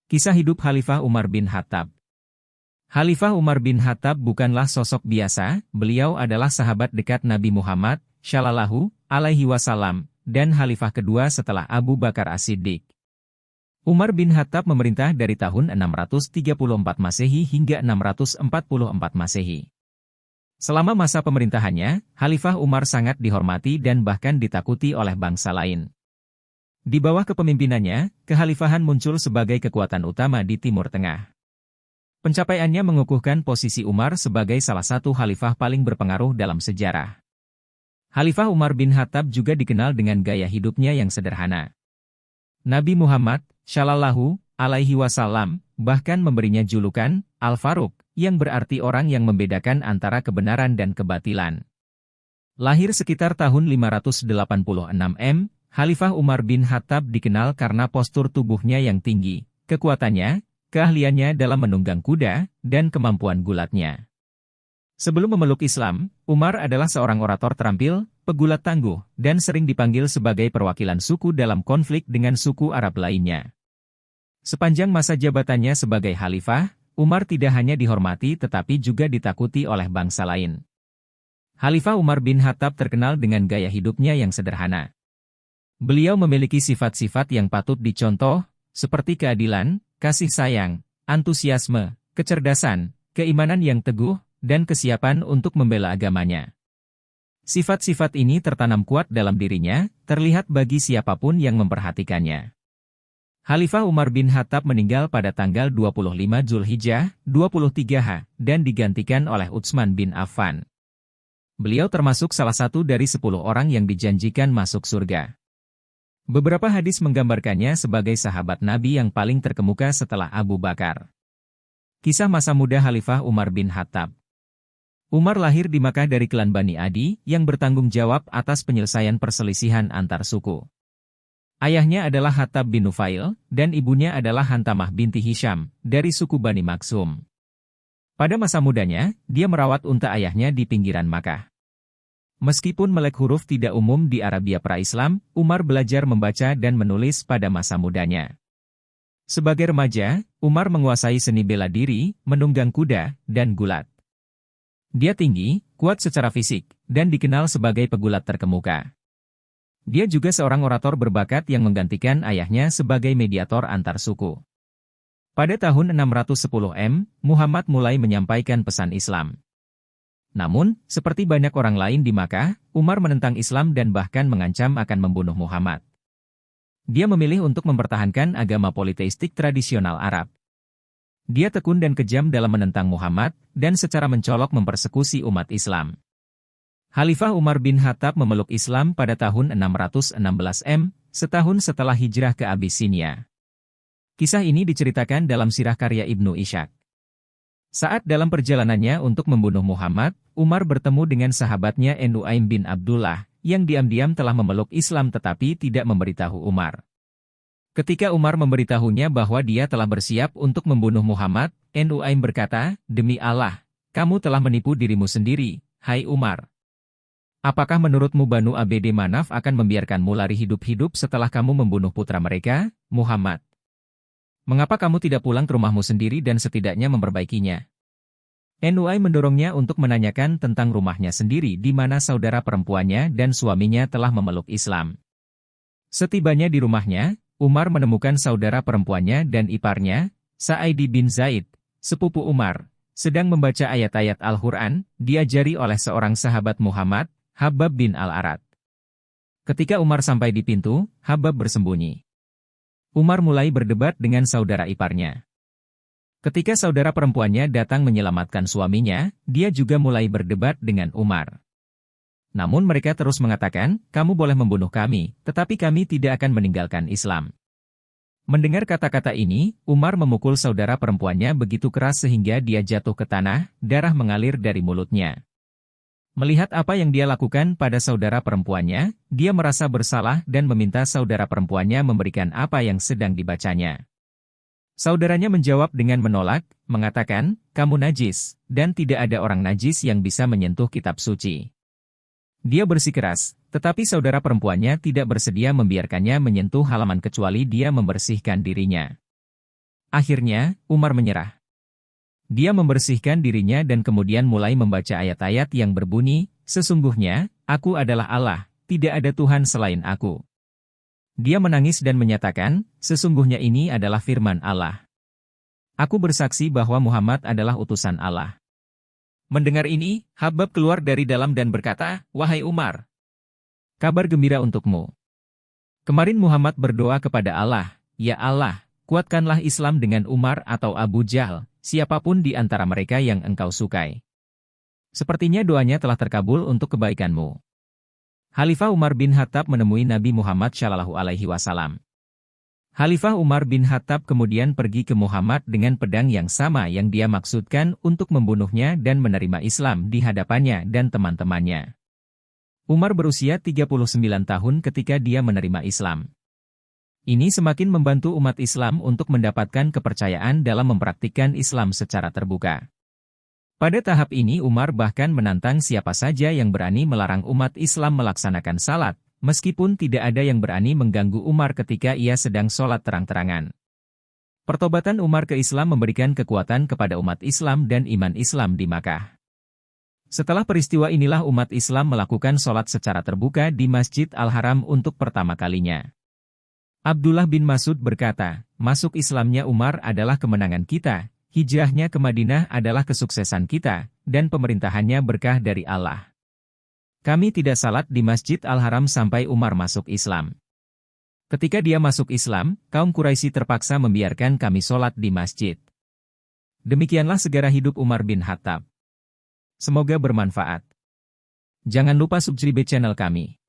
Kisah hidup Khalifah Umar bin Khattab. Khalifah Umar bin Khattab bukanlah sosok biasa, beliau adalah sahabat dekat Nabi Muhammad Shallallahu Alaihi Wasallam dan Khalifah kedua setelah Abu Bakar As-Siddiq. Umar bin Khattab memerintah dari tahun 634 Masehi hingga 644 Masehi. Selama masa pemerintahannya, Khalifah Umar sangat dihormati dan bahkan ditakuti oleh bangsa lain. Di bawah kepemimpinannya, kekhalifahan muncul sebagai kekuatan utama di Timur Tengah. Pencapaiannya mengukuhkan posisi Umar sebagai salah satu khalifah paling berpengaruh dalam sejarah. Khalifah Umar bin Khattab juga dikenal dengan gaya hidupnya yang sederhana. Nabi Muhammad Shallallahu Alaihi Wasallam bahkan memberinya julukan Al-Faruq, yang berarti orang yang membedakan antara kebenaran dan kebatilan. Lahir sekitar tahun 586 M, Khalifah Umar bin Khattab dikenal karena postur tubuhnya yang tinggi, kekuatannya, keahliannya dalam menunggang kuda, dan kemampuan gulatnya. Sebelum memeluk Islam, Umar adalah seorang orator terampil, pegulat tangguh, dan sering dipanggil sebagai perwakilan suku dalam konflik dengan suku Arab lainnya. Sepanjang masa jabatannya sebagai khalifah, Umar tidak hanya dihormati tetapi juga ditakuti oleh bangsa lain. Khalifah Umar bin Khattab terkenal dengan gaya hidupnya yang sederhana. Beliau memiliki sifat-sifat yang patut dicontoh, seperti keadilan, kasih sayang, antusiasme, kecerdasan, keimanan yang teguh, dan kesiapan untuk membela agamanya. Sifat-sifat ini tertanam kuat dalam dirinya, terlihat bagi siapapun yang memperhatikannya. Khalifah Umar bin Khattab meninggal pada tanggal 25 Zulhijjah, 23H, dan digantikan oleh Utsman bin Affan. Beliau termasuk salah satu dari 10 orang yang dijanjikan masuk surga. Beberapa hadis menggambarkannya sebagai sahabat Nabi yang paling terkemuka setelah Abu Bakar. Kisah masa muda Khalifah Umar bin Khattab. Umar lahir di Makkah dari klan Bani Adi yang bertanggung jawab atas penyelesaian perselisihan antar suku. Ayahnya adalah Khattab bin Nufail, dan ibunya adalah Hantamah binti Hisham, dari suku Bani Maksum. Pada masa mudanya, dia merawat unta ayahnya di pinggiran Makkah. Meskipun melek huruf tidak umum di Arabia pra-Islam, Umar belajar membaca dan menulis pada masa mudanya. Sebagai remaja, Umar menguasai seni bela diri, menunggang kuda, dan gulat. Dia tinggi, kuat secara fisik, dan dikenal sebagai pegulat terkemuka. Dia juga seorang orator berbakat yang menggantikan ayahnya sebagai mediator antar suku. Pada tahun 610 M, Muhammad mulai menyampaikan pesan Islam. Namun, seperti banyak orang lain di Makkah, Umar menentang Islam dan bahkan mengancam akan membunuh Muhammad. Dia memilih untuk mempertahankan agama politeistik tradisional Arab. Dia tekun dan kejam dalam menentang Muhammad, dan secara mencolok mempersekusi umat Islam. Khalifah Umar bin Khattab memeluk Islam pada tahun 616 M, setahun setelah hijrah ke Abyssinia. Kisah ini diceritakan dalam sirah karya Ibnu Ishaq. Saat dalam perjalanannya untuk membunuh Muhammad, Umar bertemu dengan sahabatnya Nuaim bin Abdullah, yang diam-diam telah memeluk Islam tetapi tidak memberitahu Umar. Ketika Umar memberitahunya bahwa dia telah bersiap untuk membunuh Muhammad, Nuaim berkata, "Demi Allah, kamu telah menipu dirimu sendiri, hai Umar. Apakah menurutmu Banu Abd Manaf akan membiarkanmu lari hidup-hidup setelah kamu membunuh putra mereka, Muhammad? Mengapa kamu tidak pulang ke rumahmu sendiri dan setidaknya memperbaikinya?" Nuaim mendorongnya untuk menanyakan tentang rumahnya sendiri di mana saudara perempuannya dan suaminya telah memeluk Islam. Setibanya di rumahnya, Umar menemukan saudara perempuannya dan iparnya, Sa'idi bin Zaid, sepupu Umar, sedang membaca ayat-ayat Al-Quran, diajari oleh seorang sahabat Muhammad, Habab bin Al-Arad. Ketika Umar sampai di pintu, Habab bersembunyi. Umar mulai berdebat dengan saudara iparnya. Ketika saudara perempuannya datang menyelamatkan suaminya, dia juga mulai berdebat dengan Umar. Namun mereka terus mengatakan, "Kamu boleh membunuh kami, tetapi kami tidak akan meninggalkan Islam." Mendengar kata-kata ini, Umar memukul saudara perempuannya begitu keras sehingga dia jatuh ke tanah, darah mengalir dari mulutnya. Melihat apa yang dia lakukan pada saudara perempuannya, dia merasa bersalah dan meminta saudara perempuannya memberikan apa yang sedang dibacanya. Saudaranya menjawab dengan menolak, mengatakan, "Kamu najis, dan tidak ada orang najis yang bisa menyentuh kitab suci." Dia bersikeras, tetapi saudara perempuannya tidak bersedia membiarkannya menyentuh halaman kecuali dia membersihkan dirinya. Akhirnya, Umar menyerah. Dia membersihkan dirinya dan kemudian mulai membaca ayat-ayat yang berbunyi, "Sesungguhnya, aku adalah Allah, tidak ada Tuhan selain aku." Dia menangis dan menyatakan, "Sesungguhnya ini adalah firman Allah. Aku bersaksi bahwa Muhammad adalah utusan Allah." Mendengar ini, Habab keluar dari dalam dan berkata, "Wahai Umar, kabar gembira untukmu. Kemarin Muhammad berdoa kepada Allah, 'Ya Allah, kuatkanlah Islam dengan Umar atau Abu Jahal, siapapun di antara mereka yang engkau sukai.' Sepertinya doanya telah terkabul untuk kebaikanmu." Khalifah Umar bin Khattab menemui Nabi Muhammad SAW. Khalifah Umar bin Khattab kemudian pergi ke Muhammad dengan pedang yang sama yang dia maksudkan untuk membunuhnya dan menerima Islam di hadapannya dan teman-temannya. Umar berusia 39 tahun ketika dia menerima Islam. Ini semakin membantu umat Islam untuk mendapatkan kepercayaan dalam mempraktikkan Islam secara terbuka. Pada tahap ini Umar bahkan menantang siapa saja yang berani melarang umat Islam melaksanakan salat, meskipun tidak ada yang berani mengganggu Umar ketika ia sedang sholat terang-terangan. Pertobatan Umar ke Islam memberikan kekuatan kepada umat Islam dan iman Islam di Makkah. Setelah peristiwa inilah umat Islam melakukan sholat secara terbuka di Masjid Al-Haram untuk pertama kalinya. Abdullah bin Mas'ud berkata, "Masuk Islamnya Umar adalah kemenangan kita, hijrahnya ke Madinah adalah kesuksesan kita, dan pemerintahannya berkah dari Allah. Kami tidak salat di Masjid Al-Haram sampai Umar masuk Islam. Ketika dia masuk Islam, kaum Quraisy terpaksa membiarkan kami sholat di masjid." Demikianlah sejarah hidup Umar bin Khattab. Semoga bermanfaat. Jangan lupa subscribe channel kami.